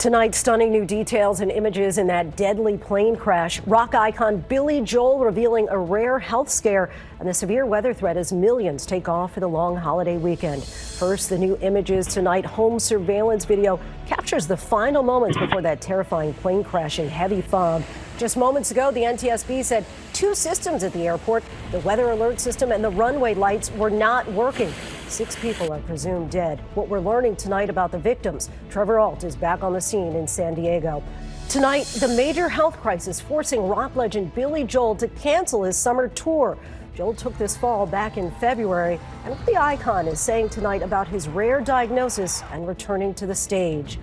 Tonight, stunning new details and images in that deadly plane crash. Rock icon Billy Joel revealing a rare health scare and the severe weather threat as millions take off for the long holiday weekend. First, the new images tonight. Home surveillance video captures the final moments before that terrifying plane crash in heavy fog. Just moments ago, the NTSB said 2 systems at the airport, the weather alert system and the runway lights, were not working. 6 people are presumed dead. What we're learning tonight about the victims. Trevor Ault is back on the scene in San Diego. Tonight, the major health crisis forcing rock legend Billy Joel to cancel his summer tour. Joel took this fall back in February, and what the icon is saying tonight about his rare diagnosis and returning to the stage.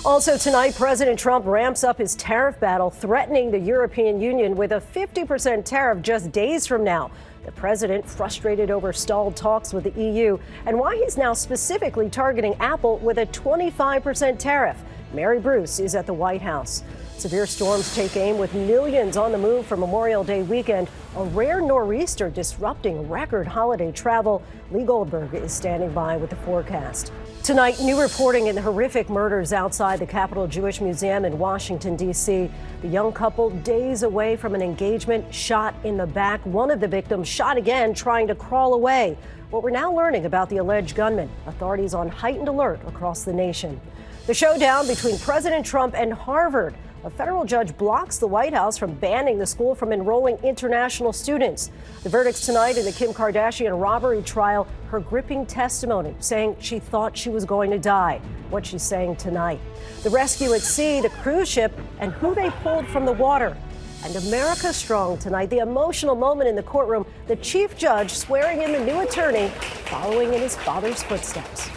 Also tonight, President Trump ramps up his tariff battle, threatening the European Union with a 50% tariff just days from now. The president frustrated over stalled talks with the EU and why he's now specifically targeting Apple with a 25% tariff. Mary Bruce is at the White House. Severe storms take aim with millions on the move for Memorial Day weekend. A rare nor'easter disrupting record holiday travel. Lee Goldberg is standing by with the forecast. Tonight, new reporting in the horrific murders outside the Capitol Jewish Museum in Washington, D.C. The young couple days away from an engagement, shot in the back. One of the victims shot again, trying to crawl away. What we're now learning about the alleged gunman. Authorities on heightened alert across the nation. The showdown between President Trump and Harvard. A federal judge blocks the White House from banning the school from enrolling international students. The verdicts tonight in the Kim Kardashian robbery trial, her gripping testimony saying she thought she was going to die. What she's saying tonight. The rescue at sea, the cruise ship, and who they pulled from the water. And America strong tonight. The emotional moment in the courtroom, the chief judge swearing in the new attorney, following in his father's footsteps.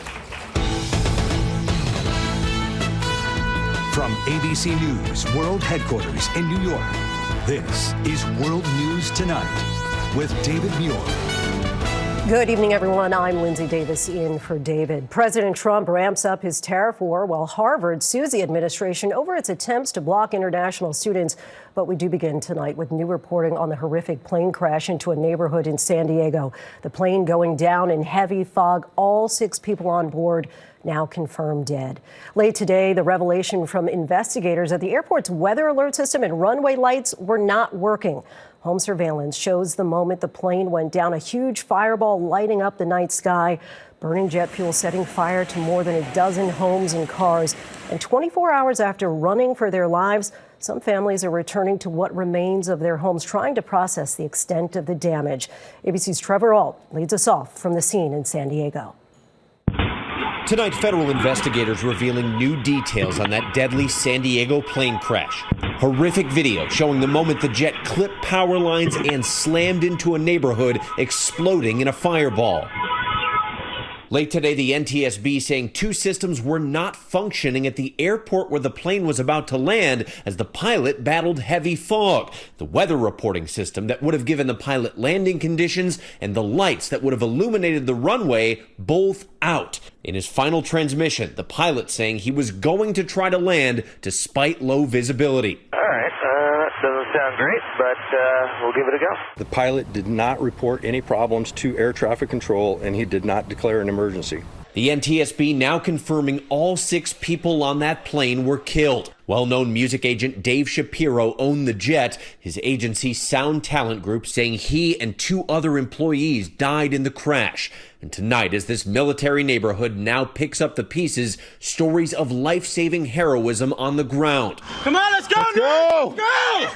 From ABC News World Headquarters in New York, this is World News Tonight with David Muir. Good evening, everyone. I'm Lindsay Davis in for David. President Trump ramps up his tariff war while Harvard sues the administration over its attempts to block international students. But we do begin tonight with new reporting on the horrific plane crash into a neighborhood in San Diego. The plane going down in heavy fog, all 6 people on board now confirmed dead. Late today, the revelation from investigators that the airport's weather alert system and runway lights were not working. Home surveillance shows the moment the plane went down, a huge fireball lighting up the night sky, burning jet fuel, setting fire to more than a dozen homes and cars. And 24 hours after running for their lives, some families are returning to what remains of their homes, trying to process the extent of the damage. ABC's Trevor Ault leads us off from the scene in San Diego. Tonight, federal investigators revealing new details on that deadly San Diego plane crash. Horrific video showing the moment the jet clipped power lines and slammed into a neighborhood, exploding in a fireball. Late today, the NTSB saying 2 systems were not functioning at the airport where the plane was about to land as the pilot battled heavy fog. The weather reporting system that would have given the pilot landing conditions and the lights that would have illuminated the runway, both out. In his final transmission, the pilot saying he was going to try to land despite low visibility. All right, that doesn't sound great, but we'll give it a go. The pilot did not report any problems to air traffic control, and he did not declare an emergency. The NTSB now confirming all 6 people on that plane were killed. Well-known music agent Dave Shapiro owned the jet. His agency Sound Talent Group saying he and 2 other employees died in the crash. And tonight, as this military neighborhood now picks up the pieces, stories of life-saving heroism on the ground. Come on, let's go! Let's go! Go!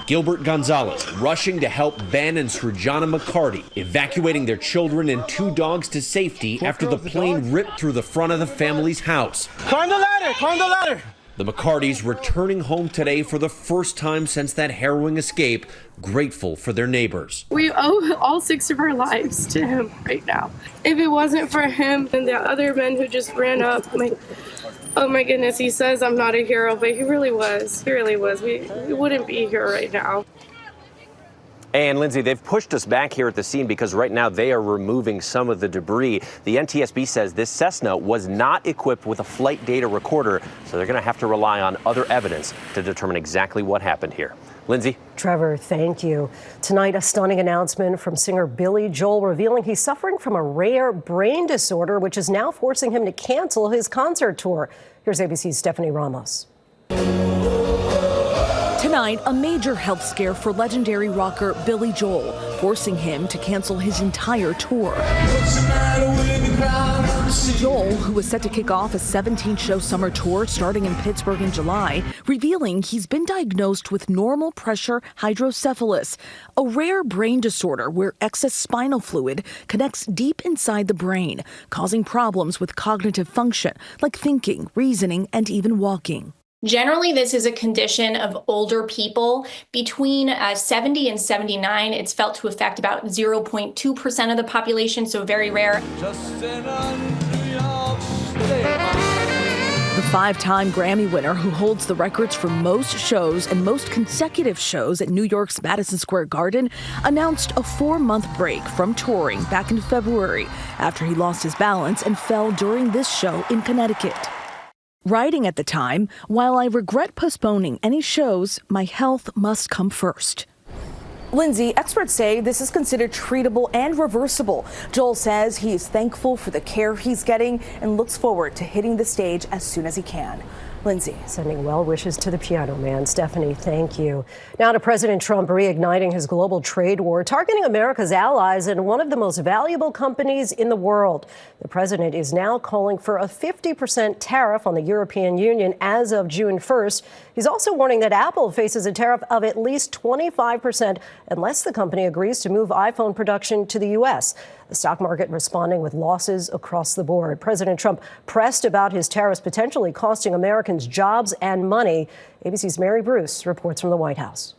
Gilbert Gonzalez rushing to help Ben and Srujana McCarty, evacuating their children and 2 dogs to safety after the plane ripped through the front of the family's house. Climb the ladder! Climb the ladder! The McCartys returning home today for the first time since that harrowing escape, grateful for their neighbors. We owe all 6 of our lives to him right now. If it wasn't for him and the other men who just ran up, oh my goodness, he says I'm not a hero, but he really was. He really was. We wouldn't be here right now. And Lindsay, they've pushed us back here at the scene because right now they are removing some of the debris. The NTSB says this Cessna was not equipped with a flight data recorder, so they're going to have to rely on other evidence to determine exactly what happened here. Lindsay? Trevor, thank you. Tonight, a stunning announcement from singer Billy Joel revealing he's suffering from a rare brain disorder, which is now forcing him to cancel his concert tour. Here's ABC's Stephanie Ramos. Tonight, a major health scare for legendary rocker Billy Joel, forcing him to cancel his entire tour. Joel, who was set to kick off a 17-show summer tour starting in Pittsburgh in July, revealing he's been diagnosed with normal pressure hydrocephalus, a rare brain disorder where excess spinal fluid connects deep inside the brain, causing problems with cognitive function like thinking, reasoning, and even walking. Generally, this is a condition of older people. Between 70 and 79, it's felt to affect about 0.2% of the population, so very rare. The five-time Grammy winner who holds the records for most shows and most consecutive shows at New York's Madison Square Garden announced a 4-month break from touring back in February after he lost his balance and fell during this show in Connecticut. Writing at the time, "While I regret postponing any shows, my health must come first." Lindsay, experts say this is considered treatable and reversible. Joel says he is thankful for the care he's getting and looks forward to hitting the stage as soon as he can. Lindsay. Sending well wishes to the piano man. Stephanie, thank you. Now to President Trump reigniting his global trade war, targeting America's allies and one of the most valuable companies in the world. The president is now calling for a 50% tariff on the European Union as of June 1st. He's also warning that Apple faces a tariff of at least 25% unless the company agrees to move iPhone production to the U.S. The stock market responding with losses across the board. President Trump pressed about his tariffs potentially costing Americans jobs and money. ABC's Mary Bruce reports from the White House.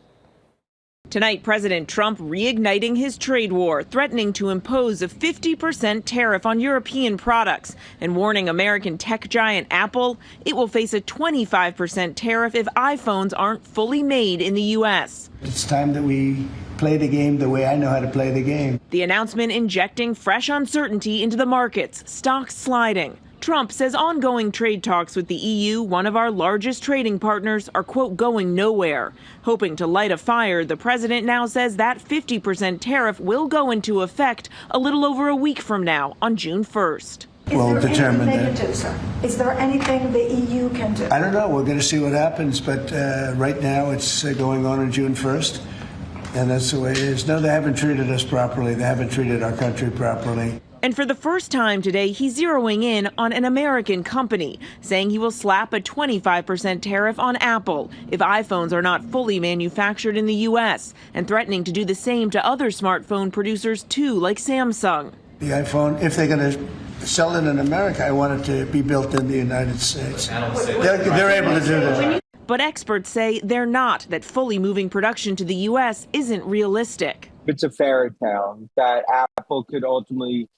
Tonight, President Trump reigniting his trade war, threatening to impose a 50% tariff on European products and warning American tech giant Apple it will face a 25% tariff if iPhones aren't fully made in the U.S. It's time that we play the game the way I know how to play the game. The announcement injecting fresh uncertainty into the markets, stocks sliding. Trump says ongoing trade talks with the EU, one of our largest trading partners, are, quote, going nowhere. Hoping to light a fire, the president now says that 50% tariff will go into effect a little over a week from now on June 1st. We'll determine that. Is there anything the EU can do? I don't know. We're going to see what happens. But right now it's going on June 1st. And that's the way it is. No, they haven't treated us properly. They haven't treated our country properly. And for the first time today, he's zeroing in on an American company, saying he will slap a 25% tariff on Apple if iPhones are not fully manufactured in the U.S., and threatening to do the same to other smartphone producers, too, like Samsung. The iPhone, if they're going to sell it in America, I want it to be built in the United States. They're able to do that. But experts say they're not, that fully moving production to the U.S. isn't realistic. It's a fairy tale that Apple could ultimately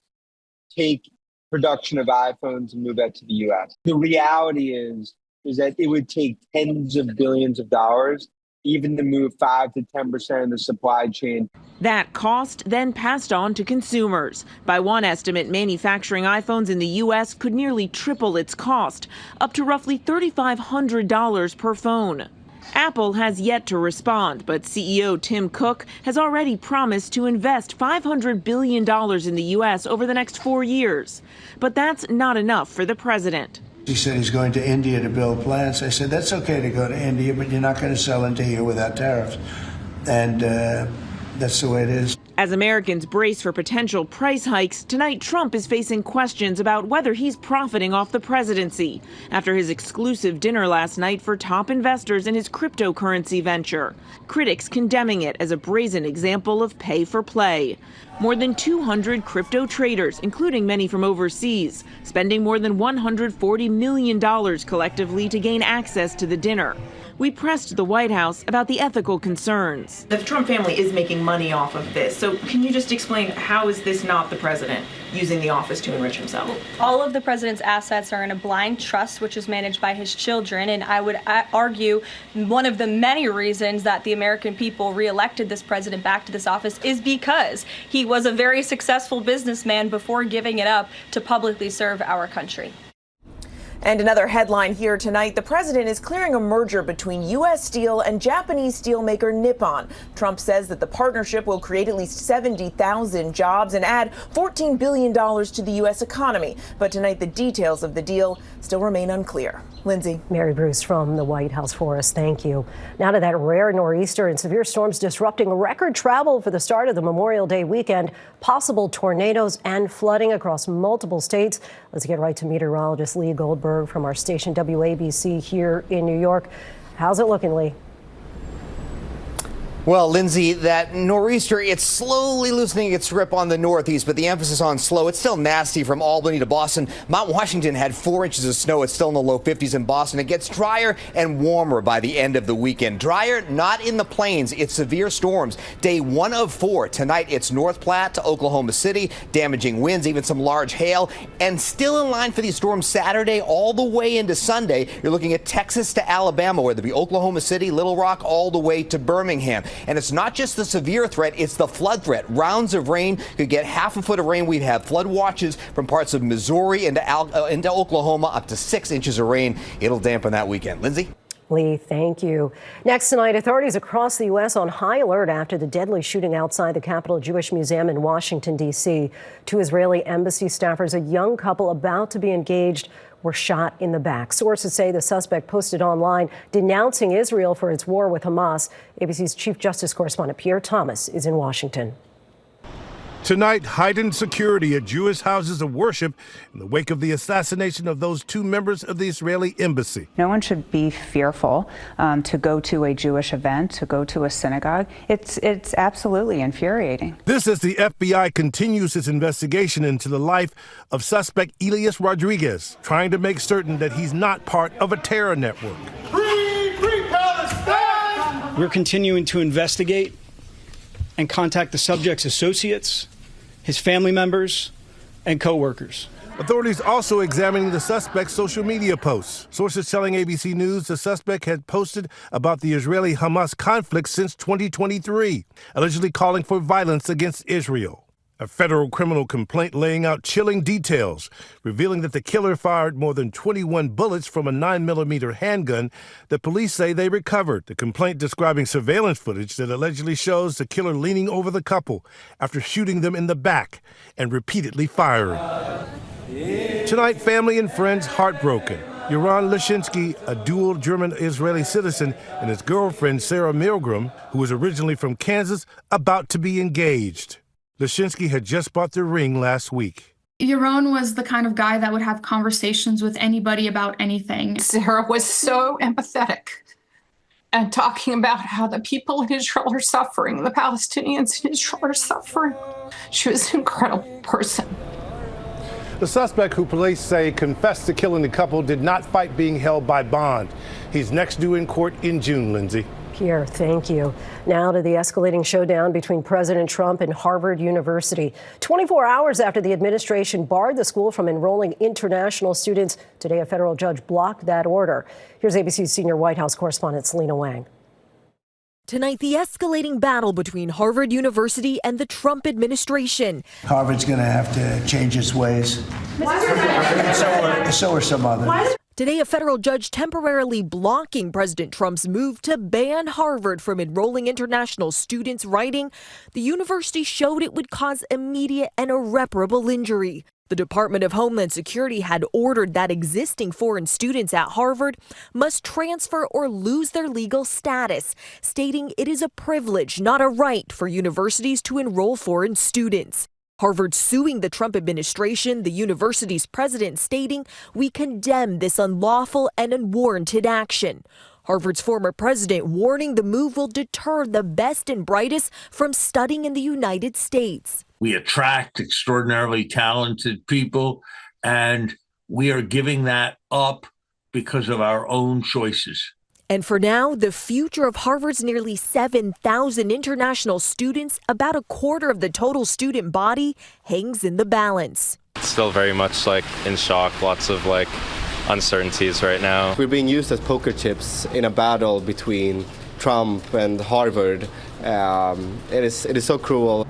take production of iPhones and move that to the U.S. The reality is that it would take tens of billions of dollars even to move 5 to 10% of the supply chain. That cost then passed on to consumers. By one estimate, manufacturing iPhones in the U.S. could nearly triple its cost, up to roughly $3,500 per phone. Apple has yet to respond, but CEO Tim Cook has already promised to invest $500 billion in the U.S. over the next 4 years. But that's not enough for the president. He said he's going to India to build plants. I said, that's okay to go to India, but you're not going to sell into here without tariffs. And that's the way it is. As Americans brace for potential price hikes, tonight Trump is facing questions about whether he's profiting off the presidency after his exclusive dinner last night for top investors in his cryptocurrency venture. Critics condemning it as a brazen example of pay for play. More than 200 crypto traders, including many from overseas, spending more than $140 million collectively to gain access to the dinner. We pressed the White House about the ethical concerns. The Trump family is making money off of this, so can you just explain how is this not the president? using the office to enrich himself. All of the president's assets are in a blind trust, which is managed by his children. And I would argue one of the many reasons that the American people reelected this president back to this office is because he was a very successful businessman before giving it up to publicly serve our country. And another headline here tonight, the president is clearing a merger between U.S. Steel and Japanese steelmaker Nippon. Trump says that the partnership will create at least 70,000 jobs and add $14 billion to the U.S. economy. But tonight, the details of the deal still remain unclear. Lindsay. Mary Bruce from the White House for us. Thank you. Now to that rare nor'easter and severe storms disrupting record travel for the start of the Memorial Day weekend. Possible tornadoes and flooding across multiple states. Let's get right to meteorologist Lee Goldberg from our station WABC here in New York. How's it looking, Lee? Well, Lindsay, that nor'easter, it's slowly loosening its grip on the northeast, but the emphasis on slow. It's still nasty from Albany to Boston. Mount Washington had 4 inches of snow. It's still in the low 50s in Boston. It gets drier and warmer by the end of the weekend. Drier, not in the plains. It's severe storms. Day 1 of 4. Tonight, it's North Platte to Oklahoma City, damaging winds, even some large hail. And still in line for these storms Saturday all the way into Sunday. You're looking at Texas to Alabama, whether it be Oklahoma City, Little Rock, all the way to Birmingham. And it's not just the severe threat, it's the flood threat. Rounds of rain could get half a foot of rain. We'd have flood watches from parts of Missouri into Oklahoma, up to 6 inches of rain. It'll dampen that weekend. Lindsay? Lee, thank you. Next tonight, authorities across the U.S. on high alert after the deadly shooting outside the Capitol Jewish Museum in Washington, D.C. 2 Israeli embassy staffers, a young couple about to be engaged, were shot in the back. Sources say the suspect posted online denouncing Israel for its war with Hamas. ABC's Chief Justice correspondent Pierre Thomas is in Washington. Tonight, heightened security at Jewish houses of worship in the wake of the assassination of those 2 members of the Israeli embassy. No one should be fearful to go to a Jewish event, to go to a synagogue. It's absolutely infuriating. This as the FBI continues its investigation into the life of suspect Elias Rodriguez, trying to make certain that he's not part of a terror network. Free Palestine! We're continuing to investigate and contact the subject's associates, his family members, and co-workers. Authorities also examining the suspect's social media posts. Sources telling ABC News the suspect had posted about the Israeli-Hamas conflict since 2023, allegedly calling for violence against Israel. A federal criminal complaint laying out chilling details, revealing that the killer fired more than 21 bullets from a 9mm handgun that police say they recovered. The complaint describing surveillance footage that allegedly shows the killer leaning over the couple after shooting them in the back and repeatedly firing. Tonight, family and friends heartbroken. Yaron Lashinsky, a dual German-Israeli citizen, and his girlfriend, Sarah Milgram, who was originally from Kansas, about to be engaged. Lashinsky had just bought the ring last week. Yaron was the kind of guy that would have conversations with anybody about anything. Sarah was so empathetic and talking about how the people in Israel are suffering, the Palestinians in Israel are suffering. She was an incredible person. The suspect, who police say confessed to killing the couple, did not fight being held by bond. He's next due in court in June, Lindsay. Pierre, thank you. Now to the escalating showdown between President Trump and Harvard University. 24 hours after the administration barred the school from enrolling international students, today a federal judge blocked that order. Here's ABC's senior White House correspondent Selena Wang. Tonight, the escalating battle between Harvard University and the Trump administration. Harvard's going to have to change its ways. So are some others. Today, a federal judge temporarily blocking President Trump's move to ban Harvard from enrolling international students, writing, the university showed it would cause immediate and irreparable injury. The Department of Homeland Security had ordered that existing foreign students at Harvard must transfer or lose their legal status, stating it is a privilege, not a right, for universities to enroll foreign students. Harvard suing the Trump administration, the university's president stating, we condemn this unlawful and unwarranted action. Harvard's former president warning the move will deter the best and brightest from studying in the United States. We attract extraordinarily talented people, and we are giving that up because of our own choices. And for now, the future of Harvard's nearly 7,000 international students, about a quarter of the total student body, hangs in the balance. Still very much in shock, lots of uncertainties right now. We're being used as poker chips in a battle between Trump and Harvard. It is so cruel.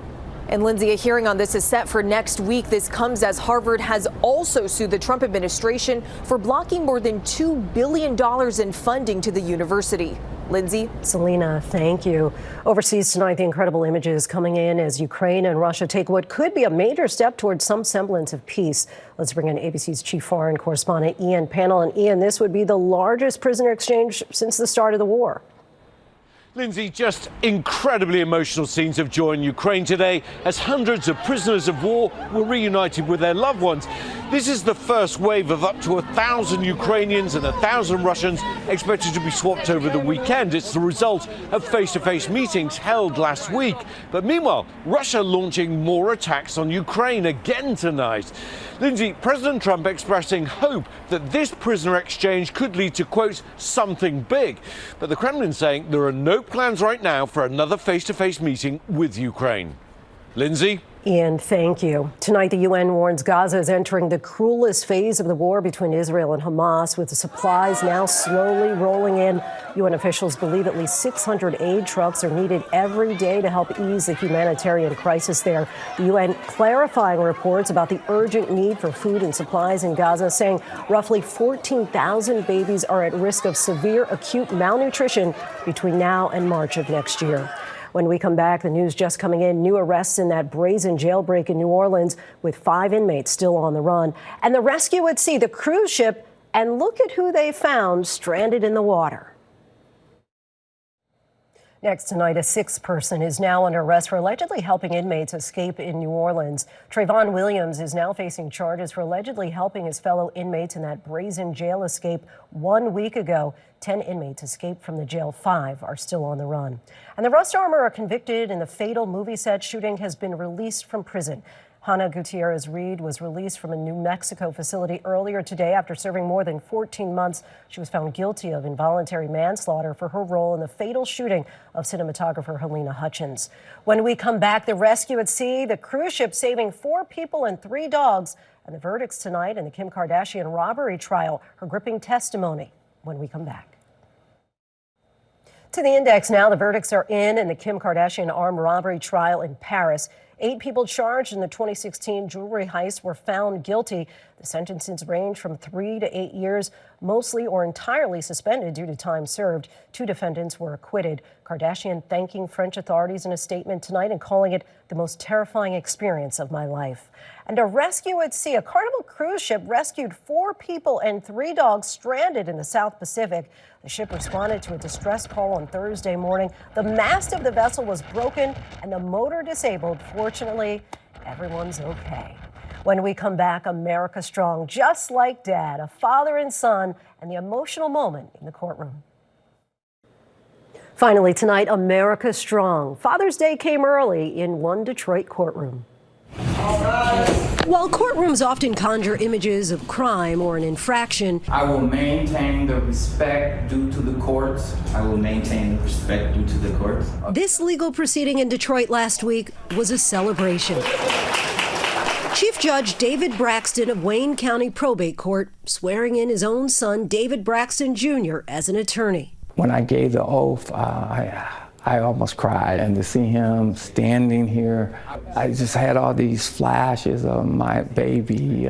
And Lindsay, a hearing on this is set for next week. This comes as Harvard has also sued the Trump administration for blocking more than $2 billion in funding to the university. Lindsay? Selena, thank you. Overseas tonight, the incredible images coming in as Ukraine and Russia take what could be a major step towards some semblance of peace. Let's bring in ABC's chief foreign correspondent, Ian Pannell. And Ian, this would be the largest prisoner exchange since the start of the war. Lindsay, just incredibly emotional scenes of joy in Ukraine today as hundreds of prisoners of war were reunited with their loved ones. This is the first wave of up to 1,000 Ukrainians and 1,000 Russians expected to be swapped over the weekend. It's the result of face-to-face meetings held last week. But meanwhile, Russia launching more attacks on Ukraine again tonight. Lindsay, President Trump expressing hope that this prisoner exchange could lead to, quote, something big. But the Kremlin saying there are no plans right now for another face-to-face meeting with Ukraine. Lindsay? Ian, thank you. Tonight, the UN warns Gaza is entering the cruelest phase of the war between Israel and Hamas, with the supplies now slowly rolling in. UN officials believe at least 600 aid trucks are needed every day to help ease the humanitarian crisis there. The UN clarifying reports about the urgent need for food and supplies in Gaza, saying roughly 14,000 babies are at risk of severe acute malnutrition between now and March of next year. When we come back, the news just coming in, new arrests in that brazen jailbreak in New Orleans with 5 inmates still on the run. And the rescue at sea, the cruise ship, and look at who they found stranded in the water. Next tonight, a 6th person is now under arrest for allegedly helping inmates escape in New Orleans. Trayvon Williams is now facing charges for allegedly helping his fellow inmates in that brazen jail escape 1 week ago. 10 inmates escaped from the jail. 5 are still on the run. And the Rust armor convicted in the fatal movie set shooting has been released from prison. Hannah Gutierrez was released from a New Mexico facility earlier today after serving more than 14 months. She was found guilty of involuntary manslaughter for her role in the fatal shooting of cinematographer Helena Hutchins. When we come back, the rescue at sea, the cruise ship saving 4 people and 3 dogs, and the verdicts tonight in the Kim Kardashian robbery trial, her gripping testimony when we come back. To the index now, the verdicts are in the Kim Kardashian armed robbery trial in Paris. 8 people charged in the 2016 jewelry heist were found guilty. The sentences range from 3 to 8 years, mostly or entirely suspended due to time served. 2 defendants were acquitted. Kardashian thanking French authorities in a statement tonight and calling it the most terrifying experience of my life. And a rescue at sea. A Carnival cruise ship rescued 4 people and 3 dogs stranded in the South Pacific. The ship responded to a distress call on Thursday morning. The mast of the vessel was broken and the motor disabled. Fortunately, everyone's okay. When we come back, America strong, just like Dad, a father and son, and the emotional moment in the courtroom. Finally tonight, America strong. Father's Day came early in one Detroit courtroom. While courtrooms often conjure images of crime or an infraction, I will maintain the respect due to the courts. I will maintain the respect due to the courts. This legal proceeding in Detroit last week was a celebration. Chief Judge David Braxton of Wayne County Probate Court swearing in his own son, David Braxton Jr., as an attorney. When I gave the oath, I almost cried, and to see him standing here, I just had all these flashes of my baby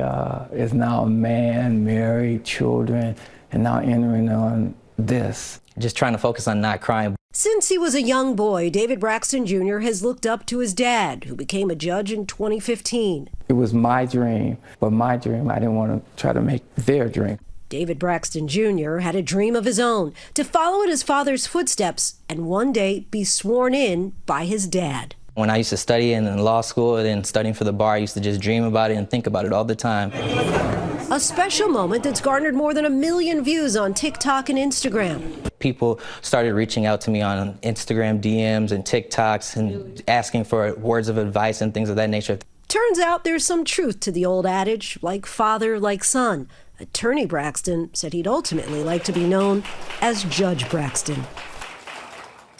is now a man, married, children, and now entering on this. Just trying to focus on not crying. Since he was a young boy, David Braxton Jr. has looked up to his dad, who became a judge in 2015. It was my dream, but my dream, I didn't want to try to make their dream. David Braxton Jr. had a dream of his own, to follow in his father's footsteps and one day be sworn in by his dad. When I used to study in law school and studying for the bar, I used to just dream about it and think about it all the time. A special moment that's garnered more than 1 million views on TikTok and Instagram. People started reaching out to me on Instagram DMs and TikToks and asking for words of advice and things of that nature. Turns out there's some truth to the old adage, like father, like son. Attorney Braxton said he'd ultimately like to be known as Judge Braxton.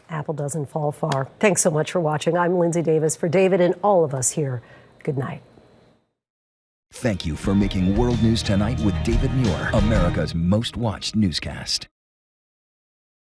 Apple doesn't fall far. Thanks so much for watching. I'm Lindsay Davis. For David and all of us here, good night. Thank you for making World News Tonight with David Muir, America's most watched newscast.